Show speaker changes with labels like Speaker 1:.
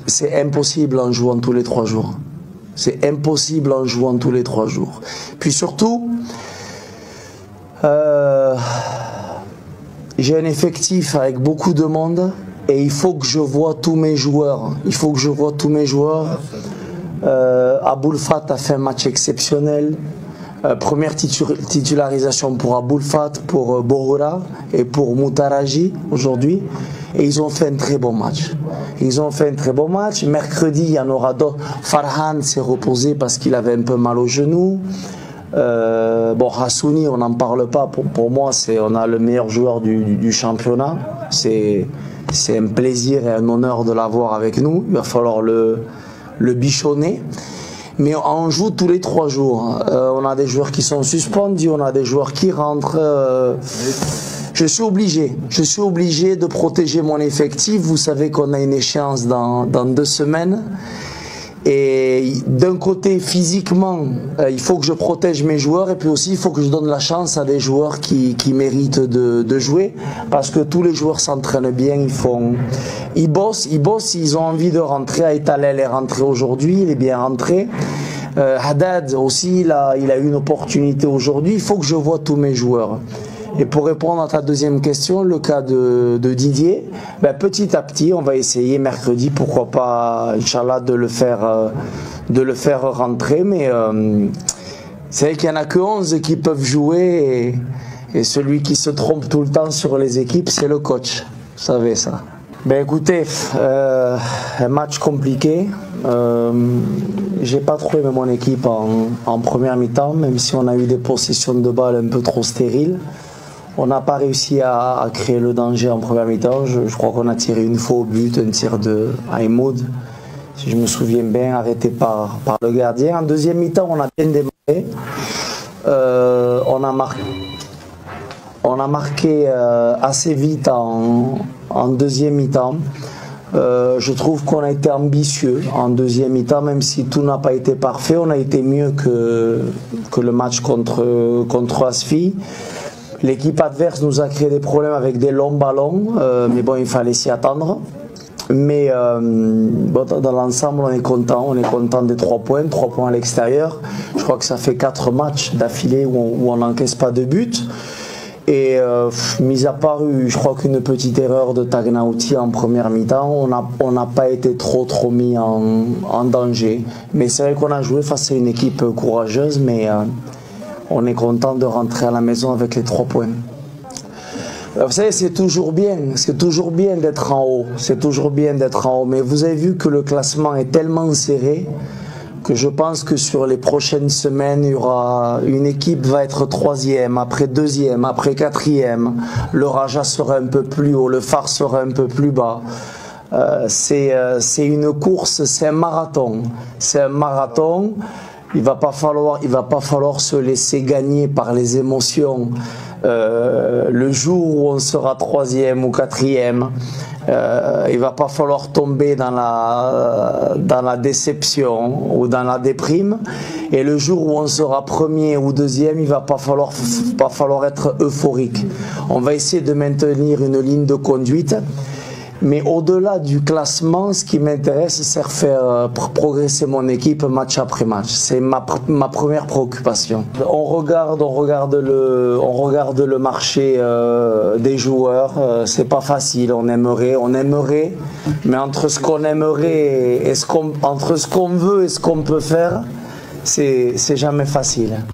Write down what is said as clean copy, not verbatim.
Speaker 1: C'est impossible en jouant tous les 3 jours. C'est impossible en jouant tous les 3 jours. Puis surtout, j'ai un effectif avec beaucoup de monde et il faut que je vois tous mes joueurs. Il faut que je vois tous mes joueurs. Aboul Fat a fait un match exceptionnel. Première titularisation pour Aboul Fat, pour Bohora et pour Moutaraji aujourd'hui. Et ils ont fait un très bon match. Ils ont fait un très bon match. Mercredi, il y en aura d'autres. Farhan s'est reposé parce qu'il avait un peu mal au genou. Bon, Hassouni, on n'en parle pas. Pour moi, on a le meilleur joueur du championnat. C'est un plaisir et un honneur de l'avoir avec nous. Il va falloir le bichonner. Mais on joue tous les 3 jours. On a des joueurs qui sont suspendus, on a des joueurs qui rentrent. Je suis obligé de protéger mon effectif. Vous savez qu'on a une échéance dans 2 semaines. Et d'un côté, physiquement, il faut que je protège mes joueurs et puis aussi il faut que je donne la chance à des joueurs qui méritent de jouer parce que tous les joueurs s'entraînent bien, ils bossent, ils ont envie de rentrer. Aitalel est rentré aujourd'hui, il est bien rentré. Haddad aussi, il a eu une opportunité aujourd'hui. Il faut que je vois tous mes joueurs. Et pour répondre à ta deuxième question, le cas de Didier, ben petit à petit, on va essayer mercredi, pourquoi pas, Inch'Allah, de le faire rentrer. Mais c'est vrai qu'il n'y en a que 11 qui peuvent jouer et celui qui se trompe tout le temps sur les équipes, c'est le coach. Vous savez ça. Ben écoutez, un match compliqué. J'ai pas trop aimé mon équipe en première mi-temps, même si on a eu des possessions de balles un peu trop stériles. On n'a pas réussi à créer le danger en première mi-temps. Je crois qu'on a tiré une fois au but, un tir de Haïmoud, si je me souviens bien, arrêté par le gardien. En deuxième mi-temps, on a bien démarré. On a marqué assez vite en deuxième mi-temps. Je trouve qu'on a été ambitieux en deuxième mi-temps, même si tout n'a pas été parfait. On a été mieux que le match contre Asfi. L'équipe adverse nous a créé des problèmes avec des longs ballons, mais bon, il fallait s'y attendre. Mais bon, dans l'ensemble, on est content des 3 points, 3 points à l'extérieur. Je crois que ça fait 4 matchs d'affilée où on n'encaisse pas de but. Et mis à part, je crois qu'une petite erreur de Tagnauti en première mi-temps, on n'a pas été trop mis en danger. Mais c'est vrai qu'on a joué face à une équipe courageuse, mais on est content de rentrer à la maison avec les 3 points. Vous savez, c'est toujours bien d'être en haut, mais vous avez vu que le classement est tellement serré que je pense que sur les prochaines semaines, il y aura une équipe va être 3e, après 2e, après 4e, le Raja sera un peu plus haut, le Phare sera un peu plus bas. C'est une course, c'est un marathon. Il va pas falloir se laisser gagner par les émotions. Le jour où on sera 3e ou 4e, il va pas falloir tomber dans la déception ou dans la déprime. Et le jour où on sera 1er ou 2e, il va pas falloir être euphorique. On va essayer de maintenir une ligne de conduite. Mais au-delà du classement, ce qui m'intéresse, c'est faire progresser mon équipe match après match. C'est ma première préoccupation. On regarde le marché des joueurs. C'est pas facile. On aimerait, mais entre ce qu'on aimerait et entre ce qu'on veut et ce qu'on peut faire, c'est jamais facile.